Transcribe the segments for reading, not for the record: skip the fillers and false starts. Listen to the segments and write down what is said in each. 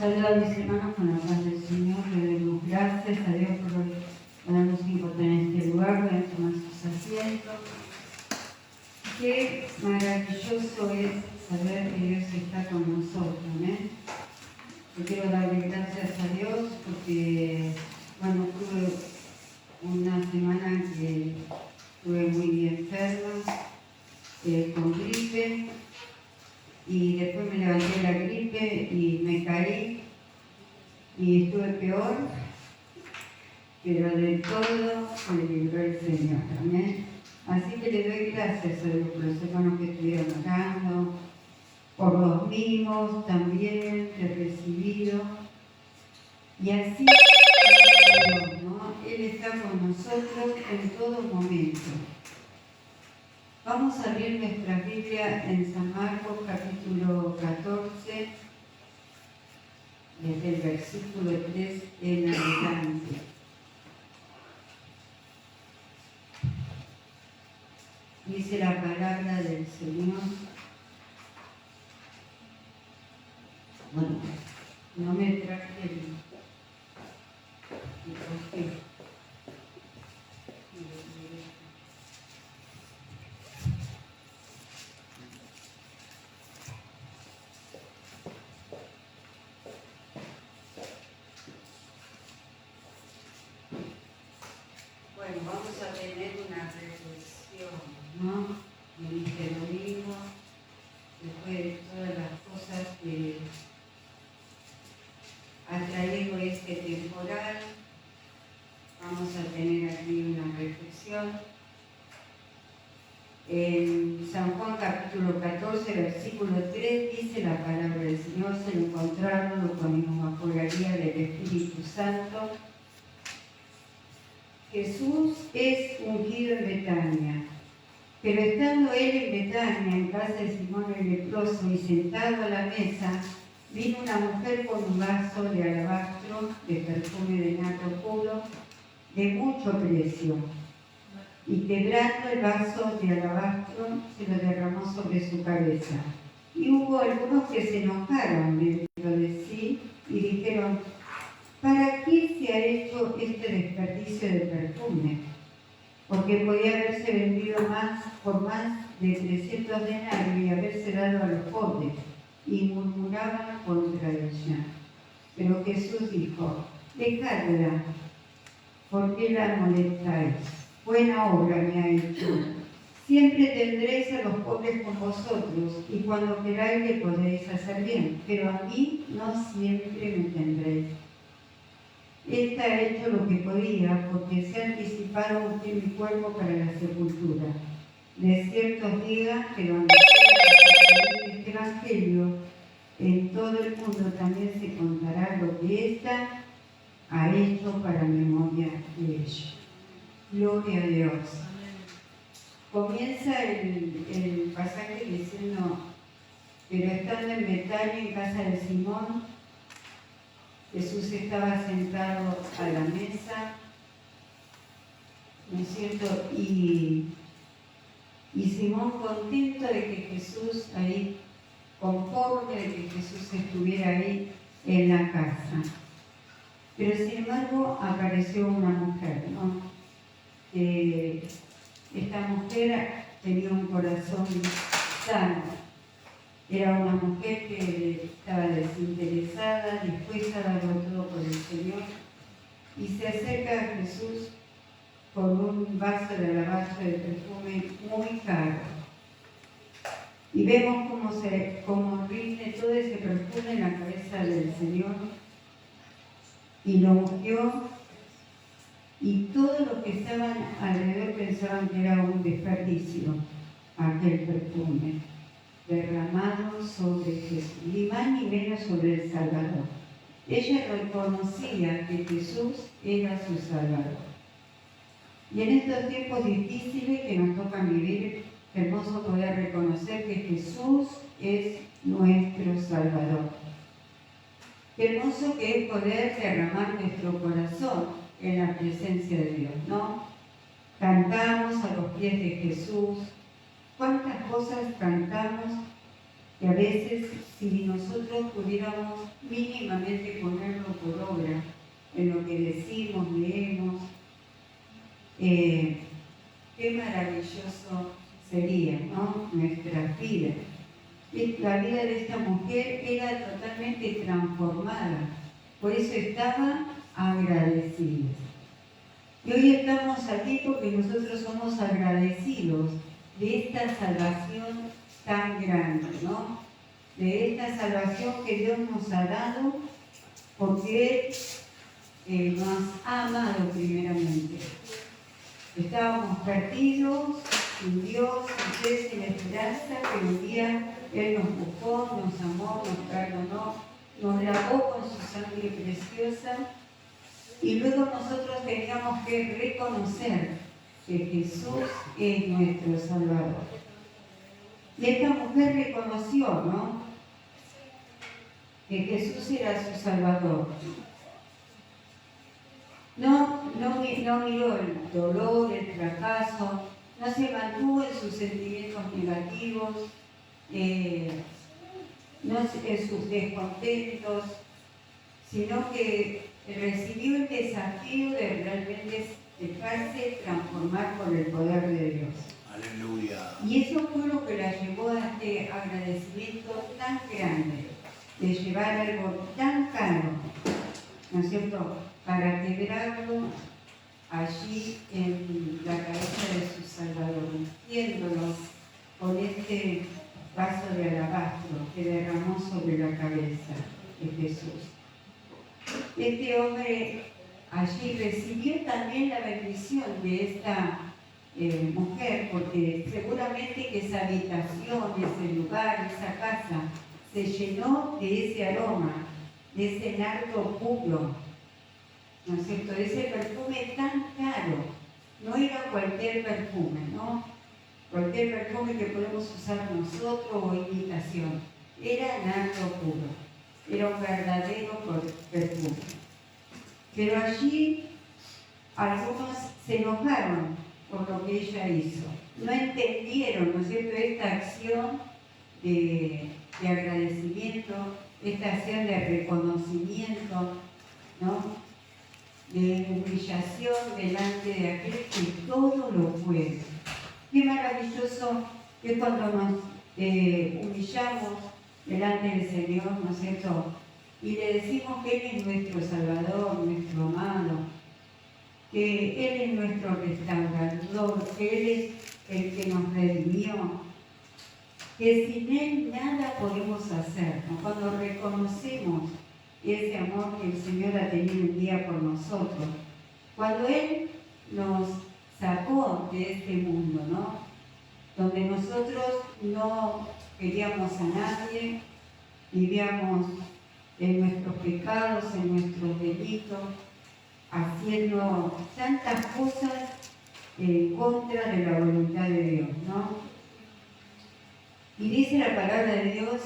Saludos a mis hermanos con la paz del Señor. Le damos gracias a Dios por darnos encontrar en este lugar, para tomar sus asientos. Qué maravilloso es saber que Dios está con nosotros, ¿eh? Yo quiero darle gracias a Dios porque, bueno, tuve una semana que estuve muy enferma, con gripe, y después me levanté de la gripe y me caí y estuve peor, pero de todo me libró el Señor. Amén. Así que le doy gracias a Dios por los hermanos que estuvieron orando, por los mismos también que he recibido. Y así es Dios, ¿no? Él está con nosotros en todo momento. Vamos a abrir nuestra Biblia en San Marcos capítulo 14, desde el versículo 3 en adelante. Dice la palabra del Señor. Bueno, no me traje el papel. Bueno, vamos a tener una reflexión, ¿no? En este domingo, después de todas las cosas que ha traído este temporal, vamos a tener aquí una reflexión. En San Juan capítulo 14, versículo 3, dice la palabra del Señor: se lo encontraron, lo ponemos bajo la guía del Espíritu Santo. Jesús es ungido en Betania, pero estando él en Betania, en casa de Simón el leproso, y sentado a la mesa, vino una mujer con un vaso de alabastro de perfume de nardo puro, de mucho precio, y quebrando el vaso de alabastro, se lo derramó sobre su cabeza. Y hubo algunos que se enojaron dentro de sí y dijeron: ¿para qué se ha hecho este desperdicio de perfume? Porque podía haberse vendido por más de 300 denarios y haberse dado a los pobres. Y murmuraban contra ella. Pero Jesús dijo: dejadla, ¿por qué la molestáis? Buena obra me ha hecho. Siempre tendréis a los pobres con vosotros, y cuando queráis le podréis hacer bien, pero a mí no siempre me tendréis. Esta ha hecho lo que podía, porque se ha anticipado usted mi cuerpo para la sepultura. De cierto os diga que donde sea este evangelio, en todo el mundo también se contará lo que ésta ha hecho para memoria de ella. Gloria a Dios. Comienza el pasaje diciendo: pero estando en Betania, en casa de Simón, Jesús estaba sentado a la mesa, ¿no es cierto? Y Simón, contento de que Jesús ahí, conforme de que Jesús estuviera ahí en la casa. Pero sin embargo apareció una mujer, ¿no? Esta mujer tenía un corazón sano. Era una mujer que estaba desinteresada, dispuesta a darlo todo por el Señor, y se acerca a Jesús con un vaso de alabastro de perfume muy caro. Y vemos cómo rinde todo ese perfume en la cabeza del Señor, y lo ungió, y todos los que estaban alrededor pensaban que era un desperdicio aquel perfume derramado sobre Jesús, ni más ni menos sobre el Salvador. Ella reconocía que Jesús era su Salvador. Y en estos tiempos difíciles que nos tocan vivir, es hermoso poder reconocer que Jesús es nuestro Salvador. Qué hermoso que es poder derramar nuestro corazón en la presencia de Dios, ¿no? Cantamos a los pies de Jesús. ¿Cuántas cosas cantamos que a veces si nosotros pudiéramos mínimamente ponerlo por obra en lo que decimos, leemos, qué maravilloso sería, ¿no?, nuestra vida. La vida de esta mujer era totalmente transformada, por eso estaba agradecida. Y hoy estamos aquí porque nosotros somos agradecidos de esta salvación tan grande, ¿no? De esta salvación que Dios nos ha dado, porque Él nos ha amado primeramente. Estábamos perdidos, sin Dios, sin fe, sin esperanza, pero un día Él nos buscó, nos amó, nos perdonó, nos lavó con su sangre preciosa, y luego nosotros teníamos que reconocer que Jesús es nuestro Salvador. Y esta mujer reconoció, ¿no?, que Jesús era su Salvador. No miró el dolor, el fracaso, no se mantuvo en sus sentimientos negativos, no en sus descontentos, sino que recibió el desafío de realmente dejarse transformar por el poder de Dios. Aleluya. Y eso fue lo que la llevó a este agradecimiento tan grande, de llevar algo tan caro, ¿no es cierto?, para quebrarlo allí en la cabeza de su Salvador, ungiéndolo con este vaso de alabastro que derramó sobre la cabeza de Jesús. Este hombre allí recibió también la bendición de esta mujer, porque seguramente que esa habitación, ese lugar, esa casa, se llenó de ese aroma, de ese nardo puro, ¿no es cierto?, de ese perfume tan caro. No era cualquier perfume, ¿no?, cualquier perfume que podemos usar nosotros o imitación. Era nardo puro, era un verdadero perfume. Pero allí algunos se enojaron por lo que ella hizo. No entendieron, ¿no es cierto?, esta acción de agradecimiento, esta acción de reconocimiento, ¿no?, de humillación delante de aquel que todo lo puede. Qué maravilloso es cuando nos humillamos delante del Señor, ¿no es cierto?, y le decimos que Él es nuestro Salvador, nuestro amado, que Él es nuestro restaurador, que Él es el que nos redimió, que sin Él nada podemos hacer, ¿no? Cuando reconocemos ese amor que el Señor ha tenido un día por nosotros, cuando Él nos sacó de este mundo, ¿no?, donde nosotros no queríamos a nadie, vivíamos en nuestros pecados, en nuestros delitos, haciendo tantas cosas en contra de la voluntad de Dios, ¿no? Y dice la palabra de Dios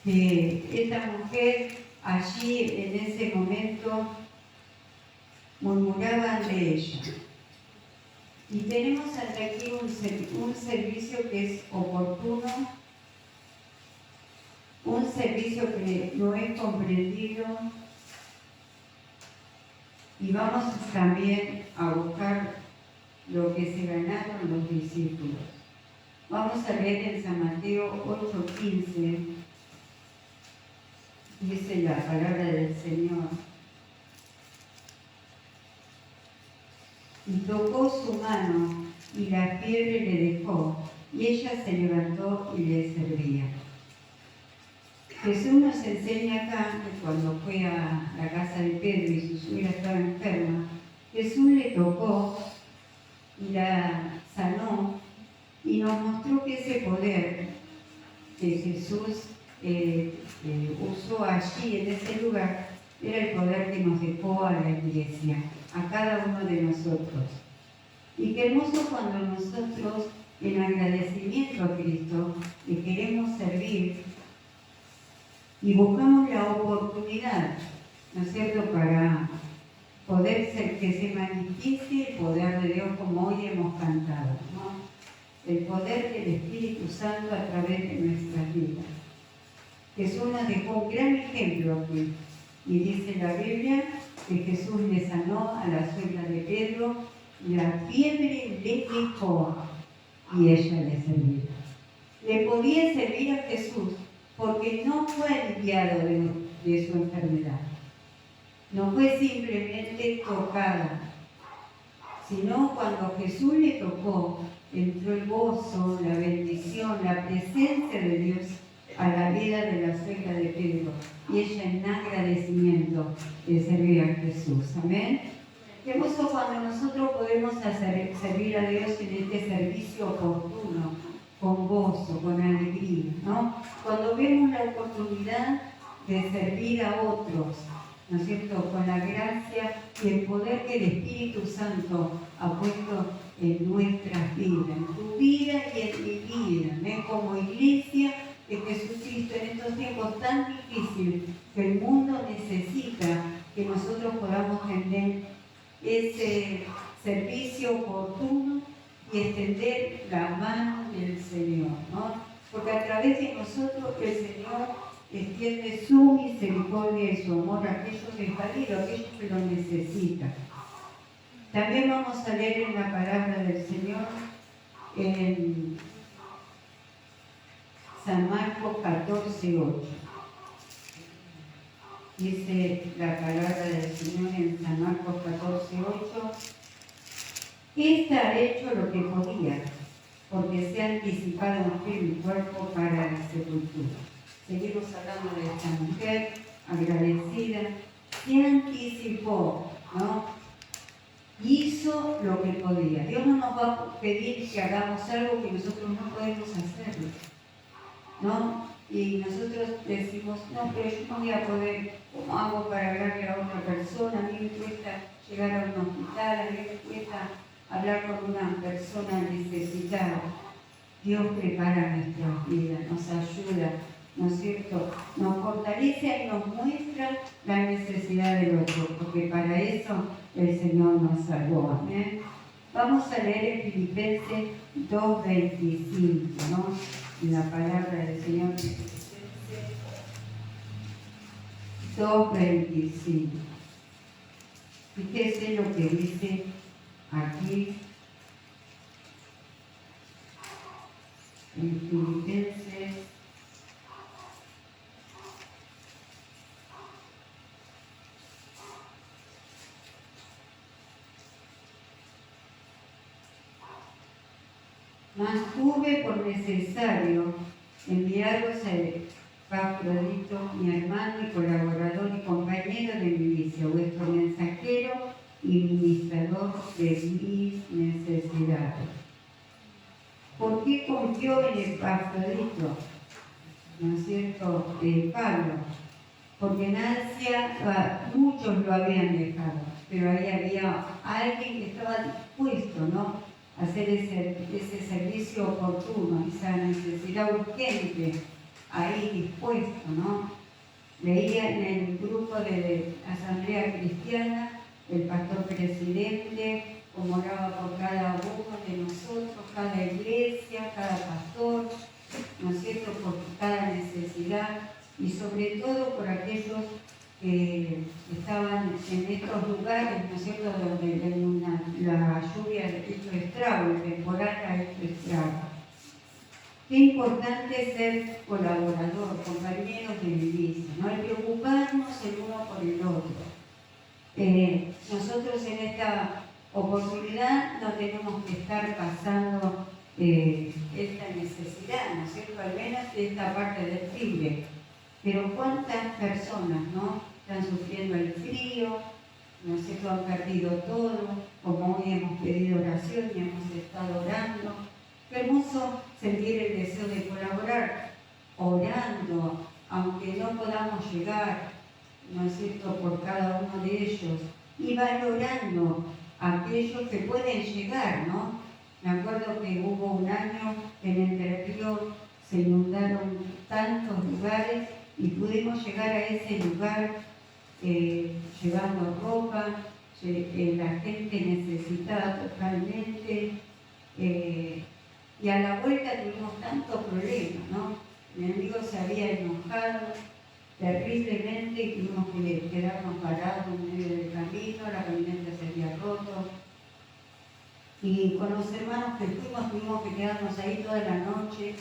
que esta mujer allí en ese momento murmuraban de ella. Y tenemos hasta aquí un servicio que es oportuno, un servicio que no es comprendido, y vamos también a buscar lo que se ganaron los discípulos. Vamos a leer en San Mateo 8:15, dice la palabra del Señor. Y tocó su mano, y la fiebre le dejó, y ella se levantó y le servía. Jesús nos enseña acá que cuando fue a la casa de Pedro y su suegra estaba enferma, Jesús le tocó y la sanó, y nos mostró que ese poder que Jesús usó allí, en ese lugar, era el poder que nos dejó a la iglesia, a cada uno de nosotros. Y qué hermoso cuando nosotros, en agradecimiento a Cristo, le queremos servir y buscamos la oportunidad, ¿no es cierto?, para poder ser, que se manifieste el poder de Dios como hoy hemos cantado, ¿no? el poder del Espíritu Santo a través de nuestras vidas. Jesús nos dejó un gran ejemplo aquí, y dice la Biblia que Jesús le sanó a la suegra de Pedro, la fiebre le dejó y ella le servía. Le podía servir a Jesús porque no fue aliviado de su enfermedad. No fue simplemente tocada, sino cuando Jesús le tocó, entró el gozo, la bendición, la presencia de Dios a la vida de la suegra de Pedro. Y ella en agradecimiento le servía a Jesús. Amén. Qué hermoso cuando nosotros podemos servir a Dios en este servicio oportuno, con gozo, con alegría, ¿no? Cuando vemos la oportunidad de servir a otros, ¿no es cierto?, con la gracia y el poder que el Espíritu Santo ha puesto en nuestras vidas, en tu vida y en mi vida, ¿ven? Como iglesia de Jesucristo en estos tiempos tan difíciles que el mundo necesita que nosotros podamos tener ese servicio oportuno y extender la mano del Señor, ¿no? Porque a través de nosotros el Señor extiende su misericordia y su amor a aquellos desvalidos, a aquellos que lo necesitan. También vamos a leer en la palabra del Señor en San Marcos 14:8. Dice la palabra del Señor en San Marcos 14:8. Este ha hecho lo que podía, porque se ha anticipado en fe mi cuerpo para la sepultura. Seguimos hablando de esta mujer agradecida, se anticipó, ¿no? Hizo lo que podía. Dios no nos va a pedir que hagamos algo que nosotros no podemos hacerlo, ¿no? Y nosotros decimos, no, pero yo no voy a poder, ¿cómo hago para hablarle a otra persona? A mí me cuesta llegar a un hospital, a mí me cuesta hablar con una persona necesitada. Dios prepara nuestras vidas, nos ayuda, ¿no es cierto? Nos fortalece y nos muestra la necesidad del otro, porque para eso el Señor nos salvó. ¿Amén? Vamos a leer en Filipenses 2:25, ¿no? En la palabra del Señor, Filipenses 2:25. Fíjese lo que dice aquí en Filipenses 2:25. Mas tuve por necesario enviaros a Epafrodito, mi hermano y colaborador y compañero de milicia, vuestro mensajero y ministrador de mis necesidades. ¿Por qué confió en Epafrodito? ¿No es cierto? Pablo. Porque en Asia muchos lo habían dejado, pero ahí había alguien que estaba dispuesto, ¿no?, a hacer ese servicio oportuno, esa necesidad urgente, ahí dispuesto, ¿no? Leía en el grupo de Asamblea Cristiana, el pastor presidente, como oraba por cada uno de nosotros, cada iglesia, cada pastor, ¿no es cierto?, por cada necesidad y sobre todo por aquellos que estaban en estos lugares, ¿no es cierto?, donde la lluvia ha hecho estrago, el temporal ha hecho estrago. Qué importante es ser colaborador, compañeros de milicia, ¿no? El preocuparnos el uno por el otro. Nosotros en esta oportunidad no tenemos que estar pasando esta necesidad, ¿no es cierto?, al menos de esta parte del Tigre. Pero cuántas personas, ¿no?, están sufriendo el frío, ¿no es cierto?, han perdido todo, como hoy hemos pedido oración y hemos estado orando. Qué hermoso sentir el deseo de colaborar, orando, aunque no podamos llegar, ¿no es cierto?, por cada uno de ellos, y valorando a aquellos que pueden llegar, ¿no? Me acuerdo que hubo un año en Entre Ríos, se inundaron tantos lugares y pudimos llegar a ese lugar llevando ropa, la gente necesitada totalmente, Y a la vuelta tuvimos tantos problemas, ¿no? Mi amigo se había enojado terriblemente y tuvimos que quedarnos parados en medio del camino, la camioneta se había roto. Y con los hermanos que fuimos tuvimos que quedarnos ahí toda la noche.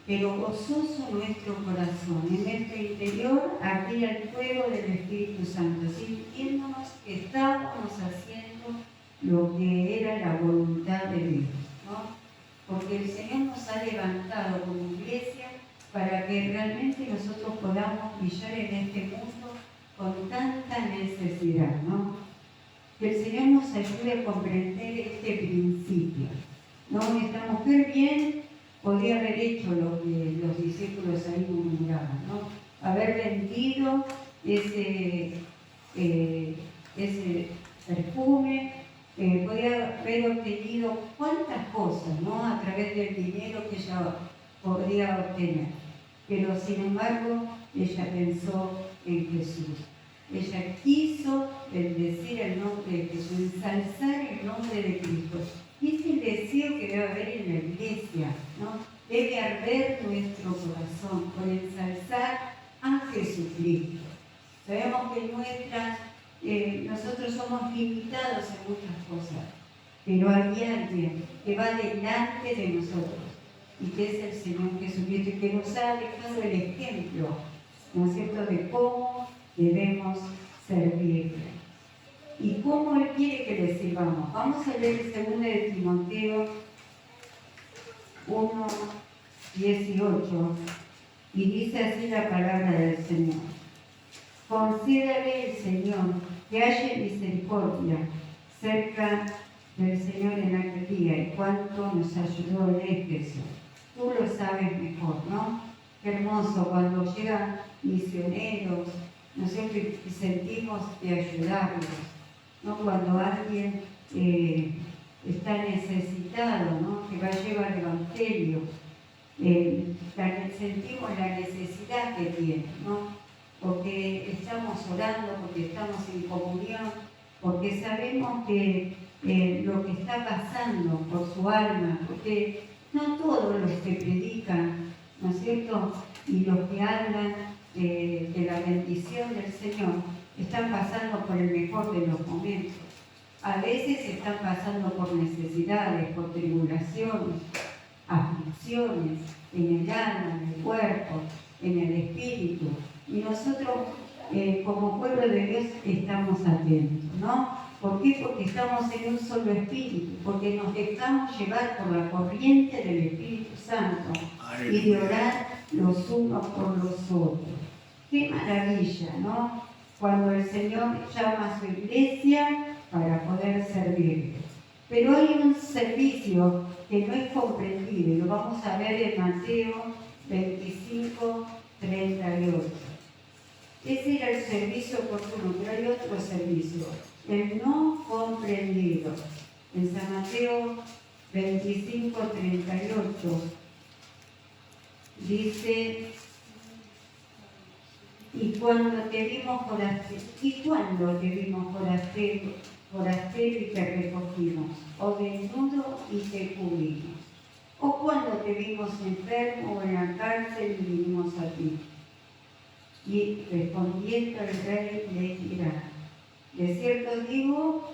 Pero gozoso nuestro corazón, en nuestro interior ardía el fuego del Espíritu Santo, sintiéndonos que estábamos haciendo lo que era la voluntad de Dios, ¿no? Porque el Señor nos ha levantado como iglesia para que realmente nosotros podamos brillar en este mundo con tanta necesidad, ¿no? Que el Señor nos ayude a comprender este principio, ¿no? Esta mujer bien podía haber hecho lo que los discípulos ahí murmuraban, ¿no? Haber vendido ese perfume, podía haber obtenido cuántas cosas, ¿no? A través del dinero que ella podía obtener. Pero sin embargo, ella pensó en Jesús. Ella quiso bendecir el nombre de Jesús, ensalzar el nombre de Cristo. Y es el deseo que debe haber en la iglesia, ¿no? Debe arder nuestro corazón por ensalzar a Jesucristo. Sabemos que nosotros somos limitados en muchas cosas, pero hay alguien que va delante de nosotros y que es el Señor Jesucristo y que nos ha dejado el ejemplo, ¿no es cierto?, de cómo debemos servirle. ¿Y cómo Él quiere que le sirvamos? Vamos a leer el 2 de Timoteo 1:18 y dice así la palabra del Señor. Concédale el Señor que haya misericordia cerca del Señor en aquel día y cuánto nos ayudó en Éfeso. Tú lo sabes mejor, ¿no? Qué hermoso cuando llegan misioneros, nosotros sentimos de ayudarlos, ¿no? Cuando alguien está necesitado, ¿no? Que va a llevar el Evangelio, sentimos la necesidad que tiene, ¿no? Porque estamos orando, porque estamos en comunión, porque sabemos que lo que está pasando por su alma, porque no todos los que predican, ¿no es cierto?, y los que hablan de la bendición del Señor, están pasando por el mejor de los momentos. A veces están pasando por necesidades, por tribulaciones, aflicciones en el alma, en el cuerpo, en el espíritu. Y nosotros, como pueblo de Dios, estamos atentos, ¿no? ¿Por qué? Porque estamos en un solo espíritu, porque nos dejamos llevar por la corriente del Espíritu Santo y de orar los unos por los otros. ¡Qué maravilla!, ¿no? Cuando el Señor llama a su iglesia para poder servirle. Pero hay un servicio que no es comprendido y lo vamos a ver en Mateo 25:38. Ese era el servicio oportuno, pero hay otro servicio, el no comprendido. En San Mateo 25:38 dice: y cuando te vimos forastero y te recogimos, o desnudo y te cubrimos, o cuando te vimos enfermo o en la cárcel y vinimos a ti. Y respondiendo el rey le dirá: de cierto digo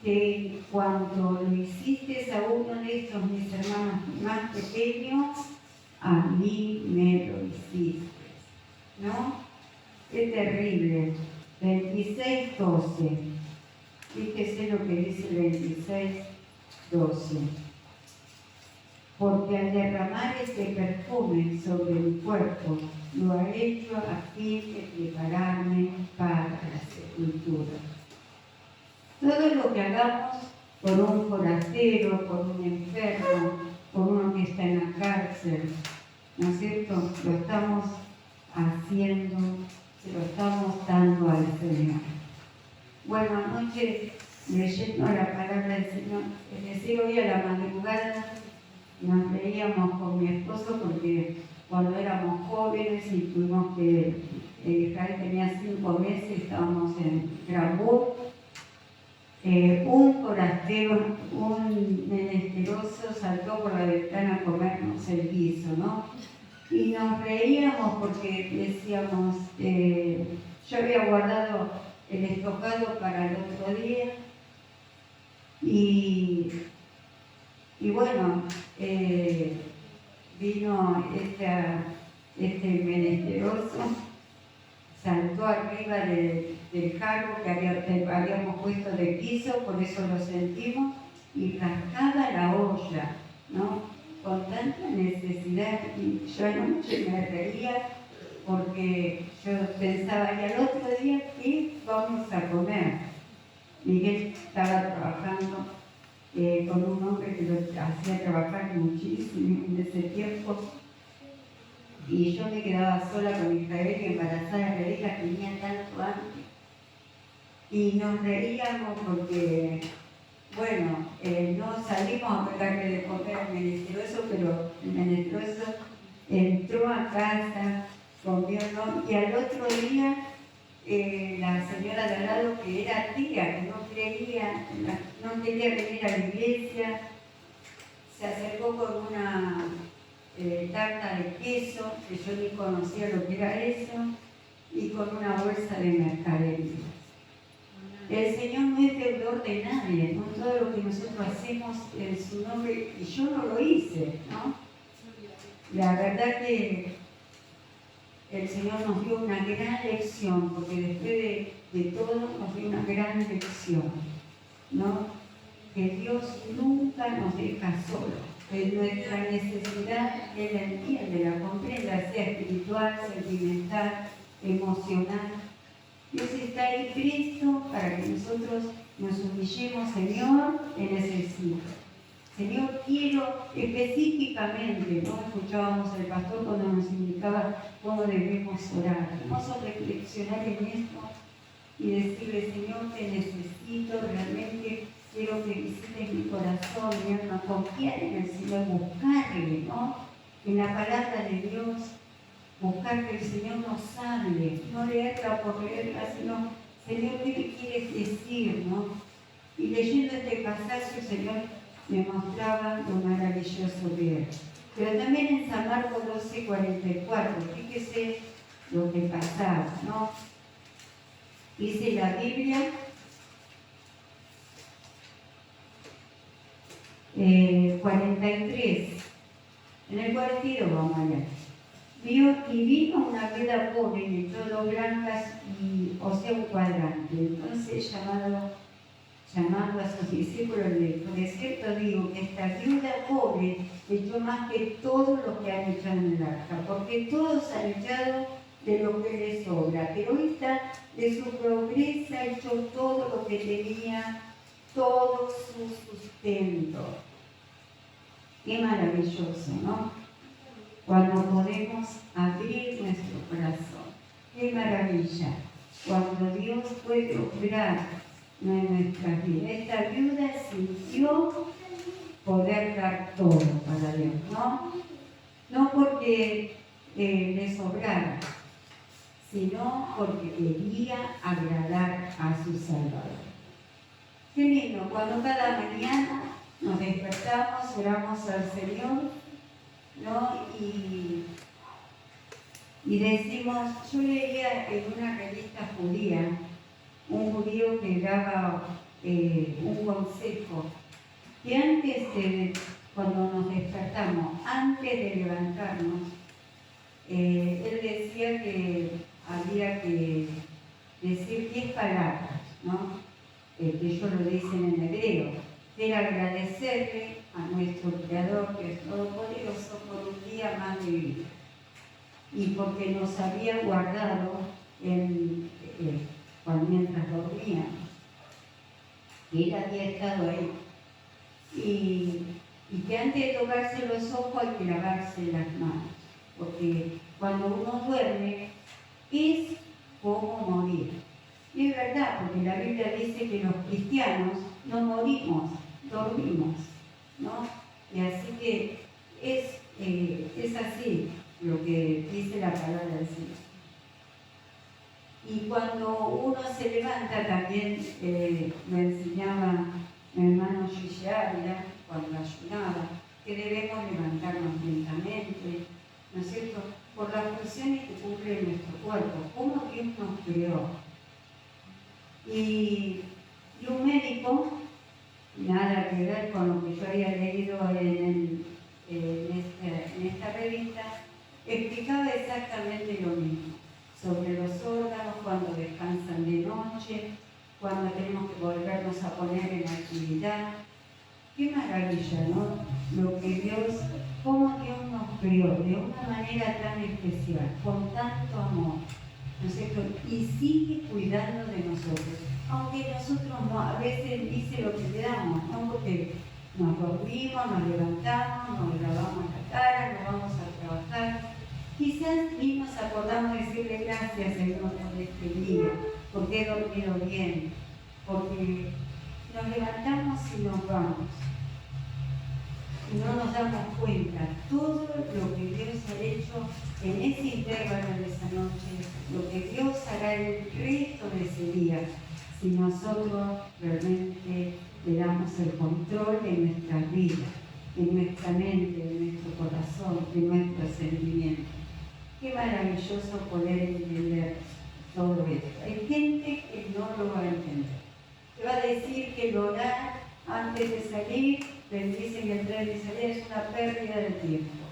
que cuando lo hiciste a uno de estos mis hermanos más pequeños, a mí me lo hiciste, ¿no? Qué terrible. 26:12. Fíjese lo que dice el 26:12. Porque al derramar este perfume sobre mi cuerpo, lo ha hecho a fin de prepararme para la sepultura. Todo lo que hagamos por un forastero, por un enfermo, por uno que está en la cárcel, ¿no es cierto?, lo estamos haciendo, se lo estamos dando al Señor. Bueno, anoche, leyendo la palabra del Señor, decía hoy a la madrugada, nos reíamos con mi esposo porque cuando éramos jóvenes y tuvimos que, Israel tenía 5 meses, estábamos en Grabú, un forastero, un menesteroso saltó por la ventana a comernos el guiso, ¿no? Y nos reíamos porque decíamos, yo había guardado el estocado para el otro día y bueno, vino este menesteroso, saltó arriba del cargo que habíamos puesto de piso, por eso lo sentimos, y rascaba la olla, ¿no? Con tanta necesidad, y yo anoche me reía porque yo pensaba, y al otro día, ¿qué vamos a comer? Miguel estaba trabajando con un hombre que lo hacía trabajar muchísimo en ese tiempo, y yo me quedaba sola con Israel y embarazada. Rebeca tenía tanto hambre y nos reíamos porque, bueno, no salimos a pegarle de comer al menesteroso, pero el menesteroso entró a casa, comió, ¿no? Y al otro día la señora de al lado, que era tía, que no quería venir a la iglesia, se acercó con una tarta de queso, que yo ni conocía lo que era eso, y con una bolsa de mercadería. El Señor no es deudor de nadie, con todo lo que nosotros hacemos en su nombre, y yo no lo hice, ¿no? La verdad que el Señor nos dio una gran lección, porque después de todo nos dio una gran lección, ¿no? Que Dios nunca nos deja solos. En nuestra necesidad, Él la entiende, la comprende, sea espiritual, sentimental, emocional. Dios está ahí presto para que nosotros nos humillemos. Señor, te necesito. Señor, quiero específicamente, ¿no? Escuchábamos al pastor cuando nos indicaba cómo debemos orar. Vamos a reflexionar en esto y decirle, Señor, te necesito, realmente quiero que visites mi corazón, mi alma, confiar en el Señor, buscarle, ¿no? En la palabra de Dios, buscar que el Señor nos hable, no leerla por leerla, sino, Señor, ¿qué me quieres decir, no? Y leyendo este pasaje, Señor, me mostraba lo maravilloso de Él. Pero también en San Marcos 12:44, fíjese lo que pasaba, ¿no? Dice la Biblia, 43, en el 42 vamos a leer. Vino una viuda pobre de todo blancas, o sea, un cuadrante. Entonces, llamando a sus discípulos, le dijo, de cierto digo que esta viuda pobre echó más que todos los que han echado en el arca, porque todos han echado de lo que les sobra, pero esta de su pobreza echó todo lo que tenía, todo su sustento. Qué maravilloso, ¿no? Cuando podemos abrir nuestro corazón. Qué maravilla. Cuando Dios puede obrar en nuestras vidas. Esta viuda sintió poder dar todo para Dios, ¿no? No porque le sobrara, sino porque quería agradar a su Salvador. Qué lindo, cuando cada mañana nos despertamos, oramos al Señor, ¿no? Y decimos, yo leía en una revista judía, un judío que daba un consejo, que antes cuando nos despertamos, antes de levantarnos, él decía que había que decir 10 palabras, ¿no? Que ellos lo dicen en hebreo, que era agradecerle a nuestro Creador, que es todopoderoso, por un día más de vida. Y porque nos había guardado mientras dormíamos, que Él había estado ahí. Y que antes de tocarse los ojos hay que lavarse las manos, porque cuando uno duerme es como morir. Y es verdad, porque la Biblia dice que los cristianos no morimos, dormimos, ¿no? Y así que es así lo que dice la palabra del Señor. Y cuando uno se levanta, también me enseñaba mi hermano Gigi Ávila, cuando ayunaba, que debemos levantarnos lentamente, ¿no es cierto?, por las funciones que cumple nuestro cuerpo, cómo Dios nos creó. Y un médico, nada que ver con lo que yo había leído en esta revista, explicaba exactamente lo mismo, sobre los órganos, cuando descansan de noche, cuando tenemos que volvernos a poner en actividad. Qué maravilla, ¿no? Lo que Dios, cómo Dios nos creó de una manera tan especial, con tanto amor, ¿no es cierto? Y sigue cuidando de nosotros, aunque nosotros no, a veces dice lo que le damos, ¿no? Porque nos dormimos, nos levantamos, nos lavamos la cara, nos vamos a trabajar. Quizás ni nos acordamos de decirle gracias, Señor, por este día, porque he dormido bien, porque nos levantamos y nos vamos. Y no nos damos cuenta todo lo que Dios ha hecho en ese intervalo de esa noche, lo que Dios hará en el resto de ese día, si nosotros realmente le damos el control de nuestras vidas, de nuestra mente, de nuestro corazón, de nuestros sentimientos. Qué maravilloso poder entender todo esto. Hay gente que no lo va a entender. Te va a decir que el orar antes de salir, les dicen que entrar y salir es una pérdida de tiempo.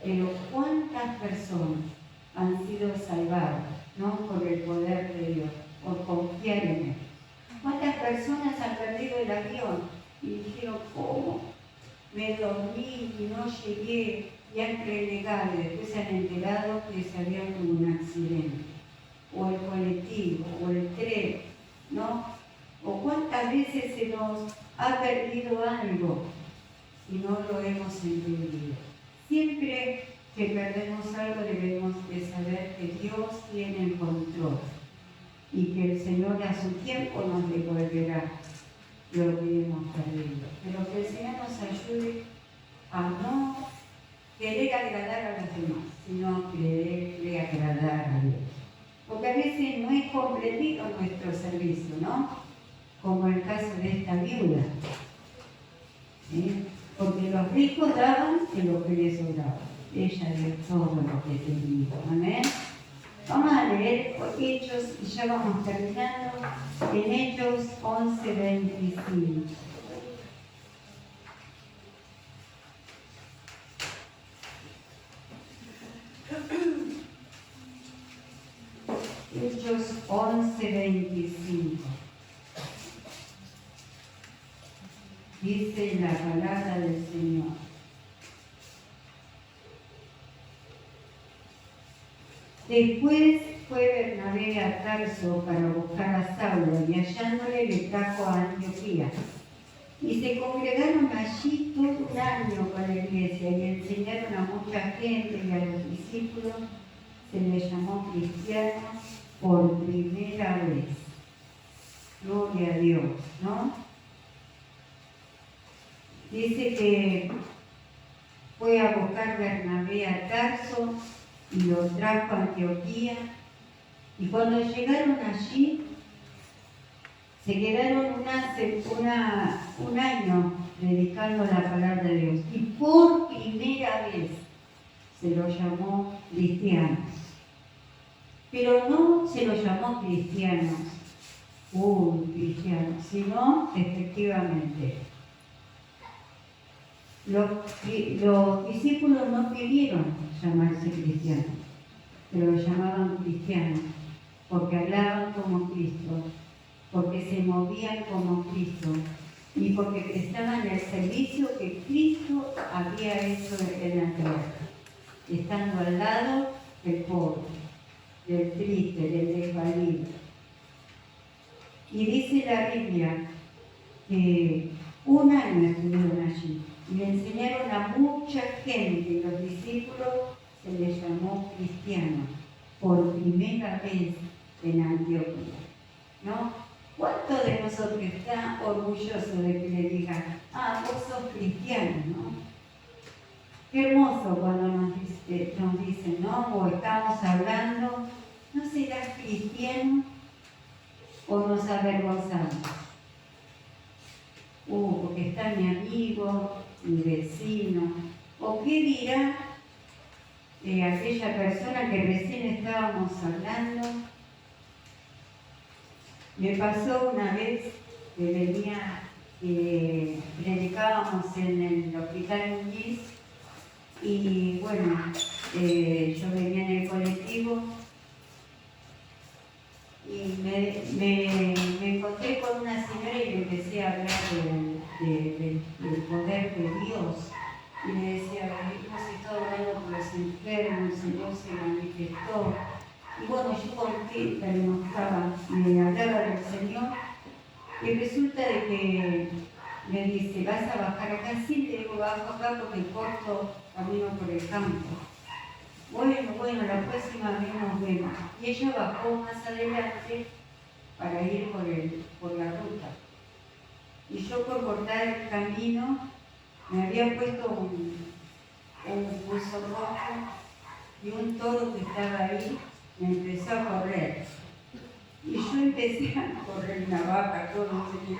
Pero ¿cuántas personas han sido salvadas, ¿no?, por el poder de Dios, por confiar en Él? ¿Cuántas personas han perdido el avión y dijeron, ¿cómo? Me dormí y no llegué, y han renegado y después se han enterado que ese avión tuvo un accidente? O el colectivo, o el tren, ¿no? O cuántas veces se nos ha perdido algo y no lo hemos entendido. Siempre que perdemos algo debemos de saber que Dios tiene el control y que el Señor a su tiempo nos devolverá lo que hemos perdido. Pero que el Señor nos ayude a no querer agradar a los demás, sino quererle agradar a Dios. Porque a veces no es comprendido nuestro servicio, ¿no? Como el caso de esta viuda. ¿Sí? Porque los ricos daban en lo que les sobraba. Ella dio todo lo que tenía. Amén. Vamos a leer Hechos y ya vamos terminando en Hechos 11:25. Hechos 11:25. Dice la palabra del Señor. Después fue Bernabé a Tarso para buscar a Saulo y hallándole le trajo a Antioquía. Y se congregaron allí todo un año con la iglesia y enseñaron a mucha gente, y a los discípulos se les llamó cristianos por primera vez. Gloria a Dios, ¿no? Dice que fue a buscar Bernabé a Tarso y lo trajo a Antioquía. Y cuando llegaron allí, se quedaron un año predicando la palabra de Dios. Y por primera vez se los llamó cristianos. Pero no se los llamó cristianos, cristianos, sino efectivamente. Los discípulos no querían llamarse cristianos, pero los llamaban cristianos, porque hablaban como Cristo, porque se movían como Cristo y porque prestaban el servicio que Cristo había hecho en la tierra, estando al lado del pobre, del triste, del desvalido. Y dice la Biblia que un año estuvieron allí y le enseñaron a mucha gente, y los discípulos se les llamó cristianos por primera vez en Antioquía, ¿no? ¿Cuántos de nosotros están orgullosos de que le digan, vos sos cristiano, ¿no? Qué hermoso cuando nos dicen, ¿no? O estamos hablando ¿no serás cristiano o nos avergonzamos? Porque está mi amigo, mi vecino, o qué dirá aquella persona que recién estábamos hablando. Me pasó una vez que venía, predicábamos en el Hospital Muñiz y bueno, yo venía en el colectivo y me encontré con una señora y le empecé a hablar del poder de Dios. Y le decía, hemos estado hablando con los enfermos, el Señor se manifestó. Y bueno, yo contenta le mostraba, me hablaba del Señor. Y resulta de que me dice, ¿vas a bajar acá? Sí, le digo, bajo acá porque corto camino por el campo. Bueno, la próxima vez nos vemos. Y ella bajó más adelante para ir por la ruta. Y yo por cortar el camino me había puesto un buzo rojo y un toro que estaba ahí me empezó a correr. Y yo empecé a correr, una vaca, todo, no sé qué,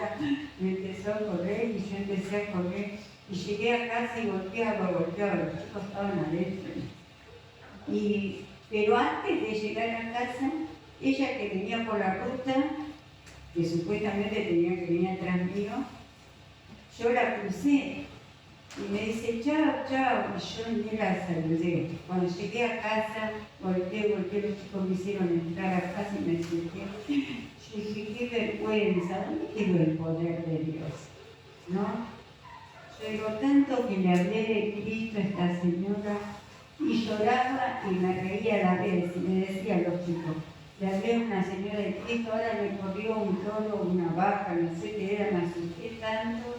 me empezó a correr y yo empecé a correr. Y llegué a casa y golpeaba, los chicos estaban adentro. Pero antes de llegar a casa, ella que venía por la ruta, que supuestamente tenía que venir atrás mío, yo la crucé y me dice chao, chao, y yo ni la saludé. Cuando llegué a casa, volteé, los chicos me hicieron entrar a casa y me senté. Yo dije, qué vergüenza, ¿dónde quedó el poder de Dios? ¿No? Yo digo, tanto que le hablé de Cristo a esta señora, y lloraba y me reía a la vez, y me decía a los chicos, le hablé a una señora de Cristo, ahora me corrió un toro, una vaca, no sé qué era, me asusté tanto,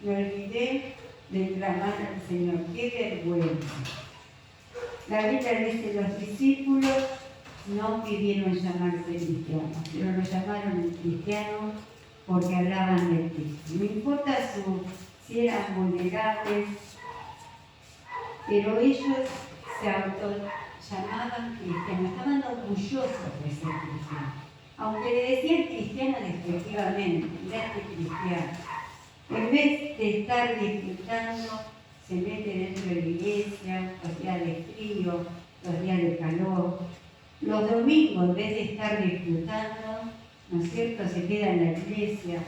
me olvidé de clamar al Señor. ¡Qué vergüenza! La Biblia dice, los discípulos no pidieron llamarse cristianos, pero lo llamaron cristianos porque hablaban de Cristo. No importa si eran vulnerables, pero ellos se autollamaban cristianos, estaban orgullosos de ser cristianos. Aunque le decían cristiano despectivamente, mirá este cristiano. En vez de estar disfrutando, se mete dentro de la iglesia, los días de frío, los días de calor. Los domingos, en vez de estar disfrutando, ¿no es cierto?, se queda en la iglesia.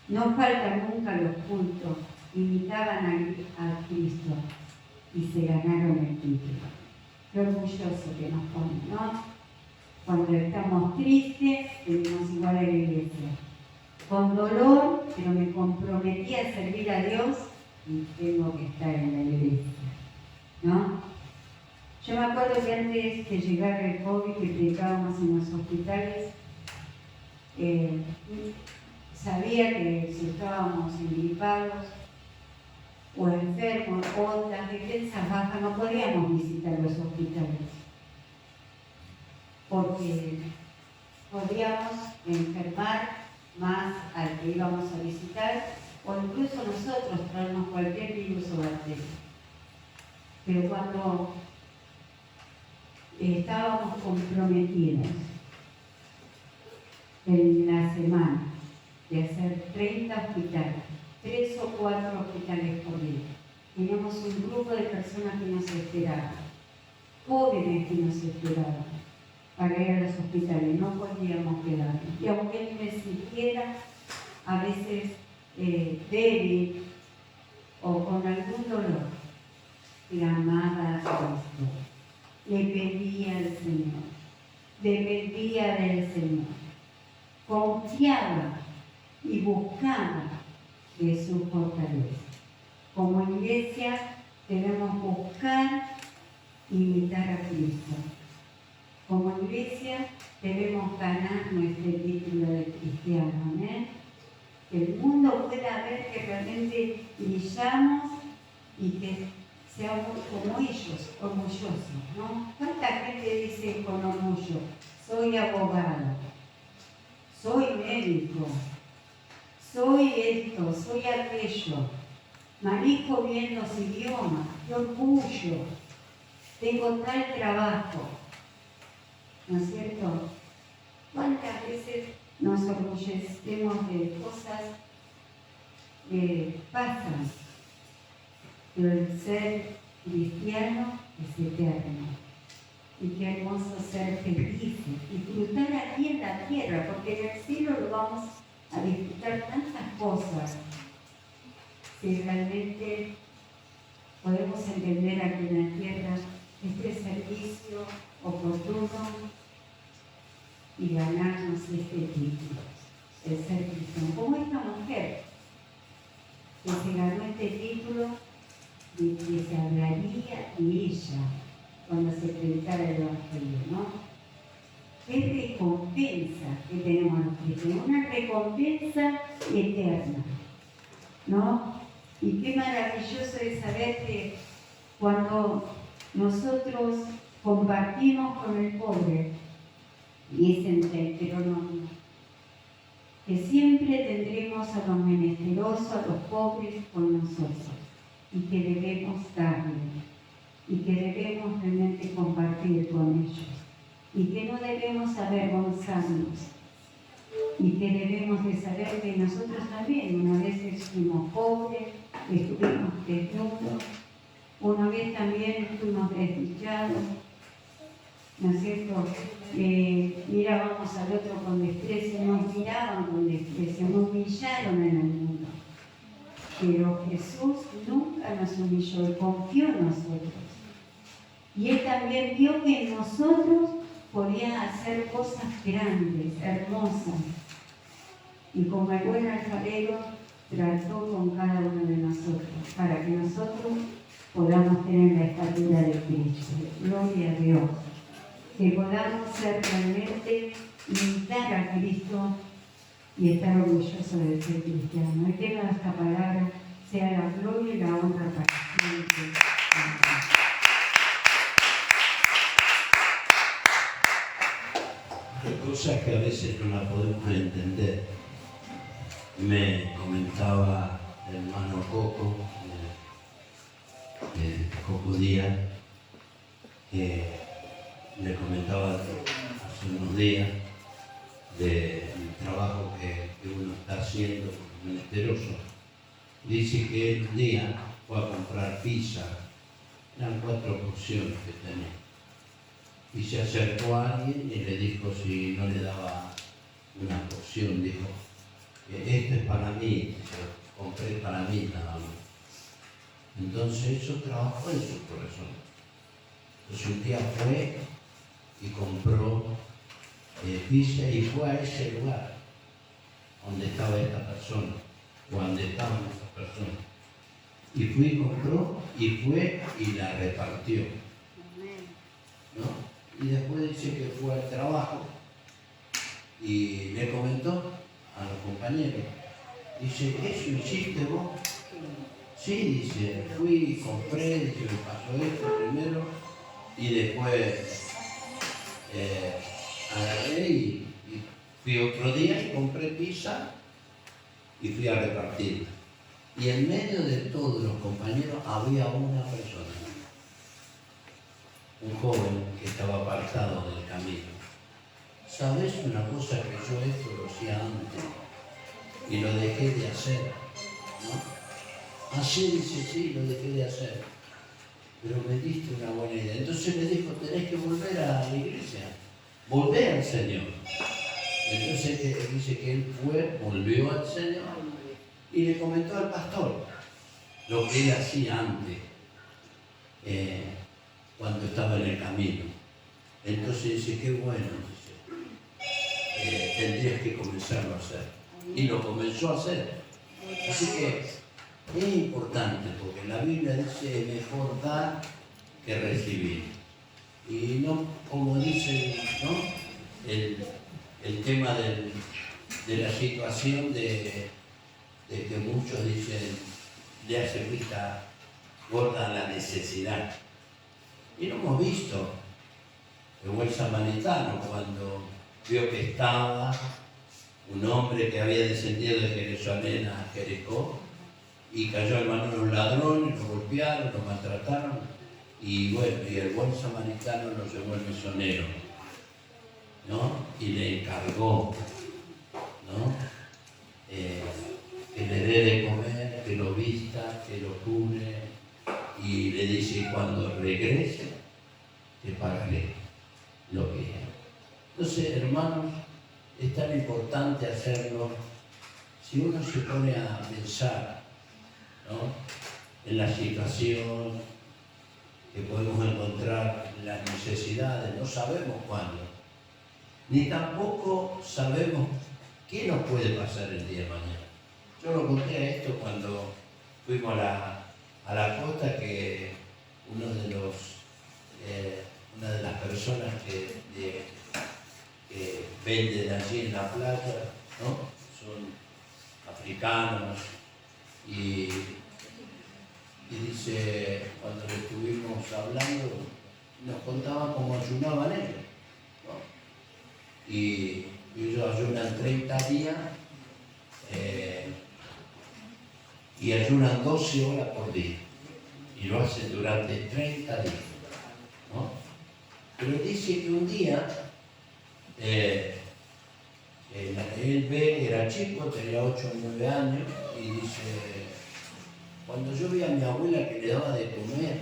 No faltan nunca los cultos, imitaban a Cristo y se ganaron el título. Qué orgulloso que nos pone, ¿no? Cuando estamos tristes, venimos igual a la iglesia. Con dolor, pero me comprometí a servir a Dios y tengo que estar en la iglesia, ¿no? Yo me acuerdo que antes de llegar el COVID, que predicábamos en los hospitales, sabía que si estábamos engripados o enfermos o las defensas bajas, no podíamos visitar los hospitales, porque podíamos enfermar más al que íbamos a visitar, o incluso nosotros traernos cualquier virus o bacteria. Pero cuando estábamos comprometidos en la semana de hacer 30 hospitales, 3 o 4 hospitales por día, teníamos un grupo de personas que nos esperaban, jóvenes que nos esperaban, para ir a los hospitales, no podíamos quedarnos. Y aunque él me sintiera a veces débil o con algún dolor, clamaba a Cristo, le pedía al Señor, dependía del Señor, confiaba y buscaba de su fortaleza. Como iglesia debemos buscar e imitar a Cristo. Como iglesia debemos ganar nuestro título de cristiano, ¿eh? Que el mundo pueda ver que realmente brillamos y que seamos como ellos, orgullosos, ¿no? ¿Cuánta gente dice con orgullo? Soy abogado, soy médico, soy esto, soy aquello, manejo bien los idiomas, qué orgullo, tengo tal trabajo. ¿no es cierto? ¿Cuántas veces nos orgullecemos de cosas que pasan? Pero el ser cristiano es eterno. Y qué hermoso ser felices, disfrutar aquí en la tierra, porque en el cielo lo vamos a disfrutar tantas cosas. Si realmente podemos entender aquí en la tierra este servicio oportuno y ganarnos este título, el ser cristiano. Como esta mujer que se ganó este título de que se hablaría de ella cuando se predicara el Evangelio, ¿no? Qué recompensa que tenemos los cristianos, una recompensa eterna, ¿no? Y qué maravilloso es saber que cuando nosotros compartimos con el pobre, y es en Deuteronomio, que siempre tendremos a los menesterosos, a los pobres con nosotros, y que debemos darle, y que debemos realmente compartir con ellos, y que no debemos avergonzarnos, y que debemos de saber que nosotros también una vez fuimos pobres, estuvimos desnudos, una vez también fuimos desdichados, ¿no es cierto? Mirábamos al otro con desprecio, nos miraban con desprecio, nos humillaron en el mundo. Pero Jesús nunca nos humilló y confió en nosotros. Y Él también vio que en nosotros podía hacer cosas grandes, hermosas. Y como el buen alfarero trató con cada uno de nosotros, para que nosotros podamos tener la estatura de Cristo. Gloria a Dios. Que podamos ser realmente, imitar a Cristo y estar orgullosos de ser cristianos. Y que esta palabra sea la gloria y la honra para siempre. Hay cosas que a veces no las podemos entender. Me comentaba el hermano Coco, Coco Díaz, que le comentaba hace unos días del trabajo que uno está haciendo como menesteroso. Dice que él un día fue a comprar pizza, eran 4 porciones que tenía, y se acercó a alguien y le dijo si no le daba una porción. Dijo, esto es para mí, yo compré para mí nada más. Entonces eso trabajó en su corazón. Entonces un día fue y compró pizza y fue a ese lugar donde estaba esta persona, o donde estaban estas personas. Y fue y compró, y fue y la repartió, ¿no? Y después dice que fue al trabajo y le comentó a los compañeros. Dice, ¿eso hiciste vos? Sí, dice, fui y compré, dice, me pasó esto primero y después agarré y fui otro día y compré pizza y fui a repartirla. Y en medio de todos los compañeros había una persona, un joven que estaba apartado del camino. ¿Sabes una cosa? Que yo esto lo hacía antes y lo dejé de hacer, ¿no? Así dice, sí, lo dejé de hacer, pero me diste una buena idea. Entonces le dijo, tenés que volver a la iglesia, volver al Señor. Entonces dice que él volvió al Señor y le comentó al pastor lo que él hacía antes, cuando estaba en el camino. Entonces dice, qué bueno, dice, tendrías que comenzarlo a hacer. Y lo comenzó a hacer. Así que es importante, porque la Biblia dice, mejor dar que recibir. Y no, como dice, ¿no? el tema de la situación de que muchos dicen, le hace vista gorda la necesidad. Y lo hemos visto. El buen samaritano, cuando vio que estaba un hombre que había descendido de Jerusalén a Jericó y cayó en manos de los ladrones, lo golpearon, lo maltrataron, y bueno, y el buen samaritano lo llevó el mesonero ¿no? Y le encargó, ¿no? Que le dé de comer, que lo vista, que lo cure, y le dice, cuando regrese, te pagaré lo que es. Entonces, hermanos, es tan importante hacerlo. Si uno se pone a pensar, ¿no?, en la situación que podemos encontrar, en las necesidades, no sabemos cuándo, ni tampoco sabemos qué nos puede pasar el día de mañana. Yo lo conté a esto cuando fuimos a la costa, que una de las personas que venden allí en la playa, ¿no?, son africanos, y dice, cuando le estuvimos hablando, nos contaban cómo ayunaban ellos, ¿no? Y ellos ayunan 30 días y ayunan 12 horas por día, y lo hacen durante 30 días, ¿no? Pero dice que un día él ve, era chico, tenía 8 o 9 años, y dice, cuando yo vi a mi abuela que le daba de comer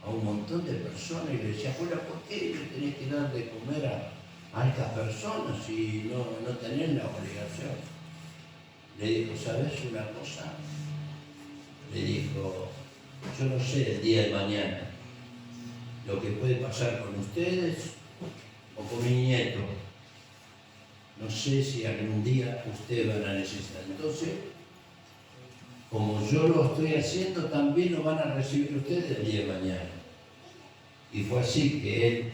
a un montón de personas, y le decía, abuela, ¿por qué le tenés que dar de comer a estas personas si no tenés la obligación? Le dijo, ¿sabes una cosa? Le dijo, yo no sé el día de mañana lo que puede pasar con ustedes o con mi nieto. No sé si algún día ustedes van a necesitar. Entonces, como yo lo estoy haciendo, también lo van a recibir ustedes el día de mañana. Y fue así que él,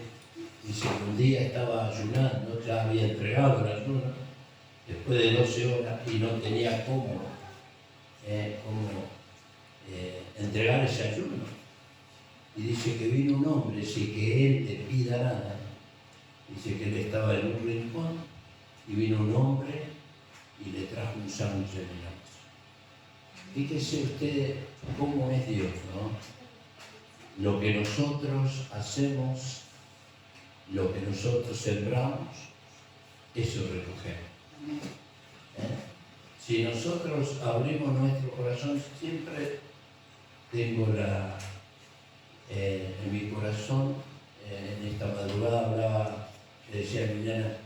dice que un día estaba ayunando, ya había entregado el ayuno, después de 12 horas, y no tenía cómo entregar ese ayuno. Y dice que vino un hombre, sin que él le pida nada. Dice que él estaba en un rincón, y vino un hombre y le trajo un sándwich de milagroso. Fíjese usted cómo es Dios, ¿no? Lo que nosotros hacemos, lo que nosotros sembramos, eso recogemos. Si nosotros abrimos nuestro corazón, siempre tengo en mi corazón, en esta madrugada hablaba, le decía a Liliana,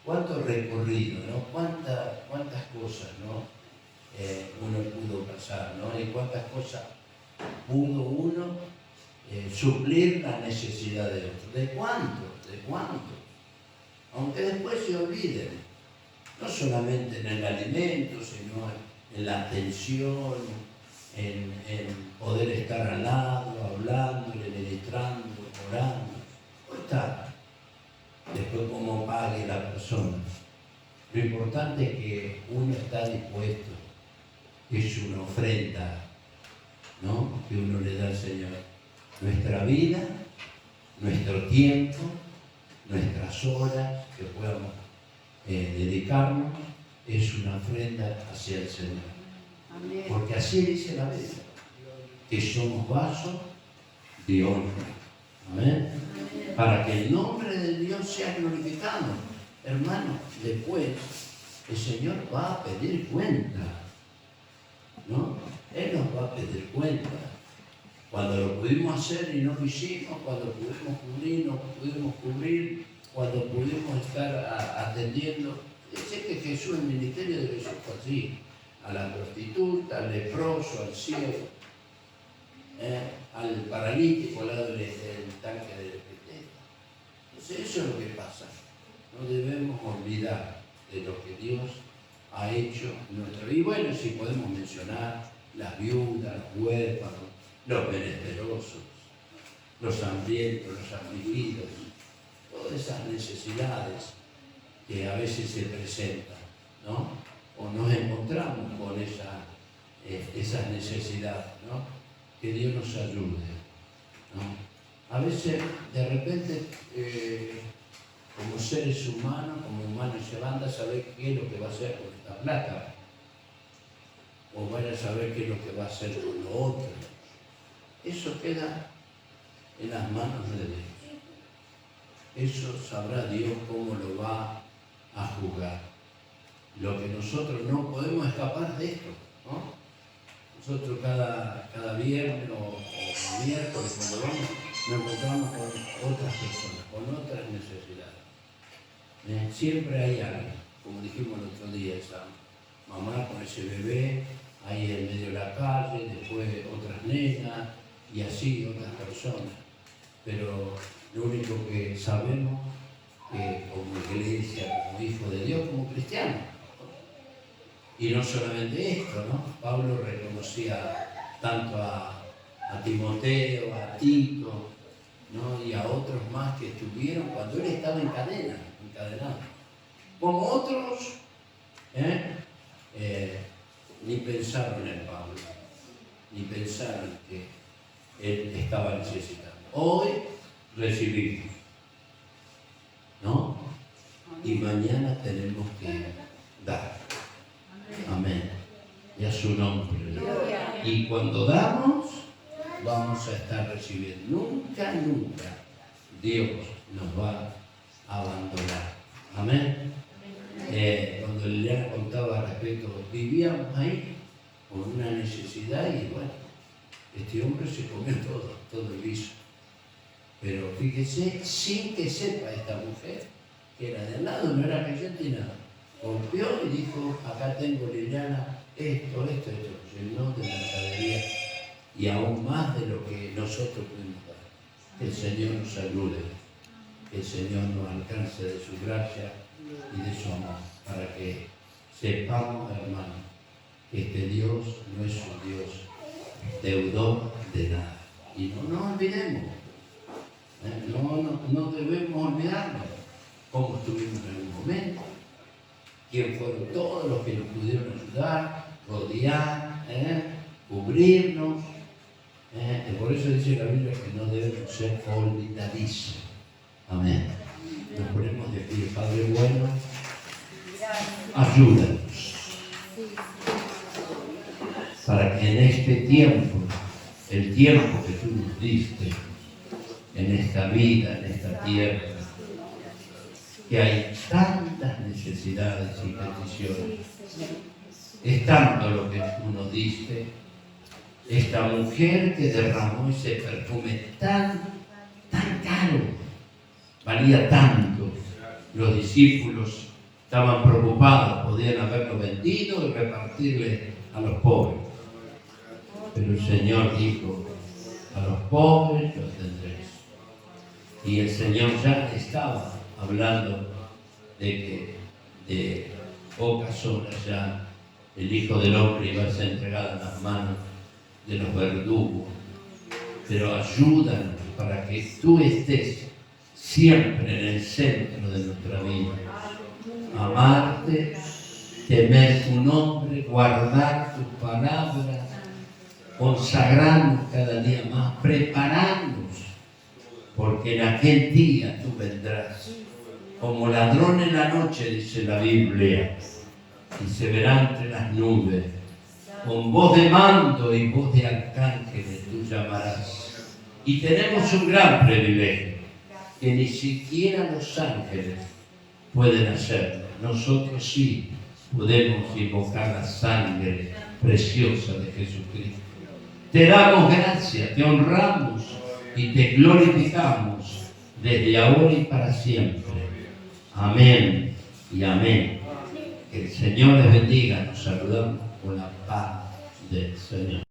cuánto recorrido, ¿no? Cuántas cosas, ¿no? Uno pudo pasar, ¿no? Y cuántas cosas pudo uno suplir la necesidad de otro. ¿De cuánto? ¿De cuánto? Aunque después se olviden, no solamente en el alimento, sino en la atención, en poder estar al lado, hablándole, ministrando, orando. No está después cómo pague la persona. Lo importante es que uno está dispuesto, es una ofrenda, ¿no?, que uno le da al Señor. Nuestra vida, nuestro tiempo, nuestras horas que podamos dedicarnos, es una ofrenda hacia el Señor. Amén. Porque así dice la Biblia, que somos vasos de honra. Amén. Amén. Para que el nombre de Dios sea glorificado. Hermano, después el Señor va a pedir cuenta, ¿no? Él nos va a pedir cuenta. Cuando lo pudimos hacer y no lo hicimos, cuando pudimos cubrir, no pudimos cubrir, cuando pudimos estar atendiendo. Sé que Jesús, el ministerio de Jesús fue así, a la prostituta, al leproso, al ciego, al paralítico al lado del tanque de Bethesda. Entonces eso es lo que pasa. No debemos olvidar de lo que Dios ha hecho en nuestra vida. Y bueno, si podemos mencionar las viudas, los huérfanos, los menesterosos, los hambrientos, los afligidos, todas esas necesidades que a veces se presentan, ¿no? O nos encontramos con esas necesidades, ¿no? Que Dios nos ayude, ¿no? A veces, de repente, como seres humanos, como humanos, se van a saber qué es lo que va a hacer con esta plata, o van a saber qué es lo que va a hacer con lo otro. Eso queda en las manos de Dios. eso sabrá Dios cómo lo va a juzgar. Lo que nosotros no podemos escapar de esto, ¿no? Nosotros cada viernes o miércoles, cuando vamos, nos encontramos con otras personas, con otras necesidades. Siempre hay alguien, como dijimos el otro día, esa mamá con ese bebé ahí en medio de la calle, después otras nenas y así otras personas. Pero lo único que sabemos que como iglesia, como hijos de Dios, como cristianos, y no solamente esto, ¿no? Pablo reconocía tanto a Timoteo, a Tito, ¿no? Y a otros más que estuvieron cuando él estaba encadenado. Como otros, ni pensaron en Pablo, ni pensaron que él estaba necesitado. Hoy recibimos, ¿no? Y mañana tenemos que dar. Amén. Y a su nombre. Y cuando damos, vamos a estar recibiendo. Nunca, nunca Dios nos va a abandonar. Amén. Cuando Liliana contaba respecto, vivíamos ahí con una necesidad y bueno, este hombre se comió todo el guiso. Pero fíjese, sin que sepa esta mujer, que era de al lado, no era creyente ni nada, golpeó y dijo, acá tengo Liliana, esto, llenó de mercadería y aún más de lo que nosotros pudimos dar. Que el Señor nos ayude, que el Señor nos alcance de su gracia y de su amor, para que sepamos, hermanos, que este Dios no es un Dios deudor de nada. Y no nos olvidemos, no debemos olvidarnos cómo estuvimos en un momento, quién fueron todos los que nos pudieron ayudar, rodear, cubrirnos. Por eso dice la Biblia que no debemos ser olvidadizos. Amén. Nos ponemos de pie. Padre bueno, ayúdanos para que en este tiempo, el tiempo que tú nos diste, en esta vida, en esta tierra, que hay tantas necesidades y peticiones, es tanto lo que tú nos diste, esta mujer que derramó ese perfume tan caro, valía tanto. Los discípulos estaban preocupados, podían haberlo vendido y repartirle a los pobres. Pero el Señor dijo, a los pobres los tendréis. Y el Señor ya estaba hablando de que de pocas horas ya el Hijo del Hombre iba a ser entregado en las manos de los verdugos. Pero ayúdanos para que tú estés siempre en el centro de nuestra vida. Amarte, temer tu nombre, guardar tus palabras, consagrarnos cada día más, prepararnos, porque en aquel día tú vendrás. Como ladrón en la noche, dice la Biblia, y se verá entre las nubes, con voz de mando y voz de arcángeles tú llamarás. Y tenemos un gran privilegio, que ni siquiera los ángeles pueden hacerlo. Nosotros sí podemos invocar la sangre preciosa de Jesucristo. Te damos gracias, te honramos y te glorificamos desde ahora y para siempre. Amén y amén. Que el Señor les bendiga. Nos saludamos con la paz del Señor.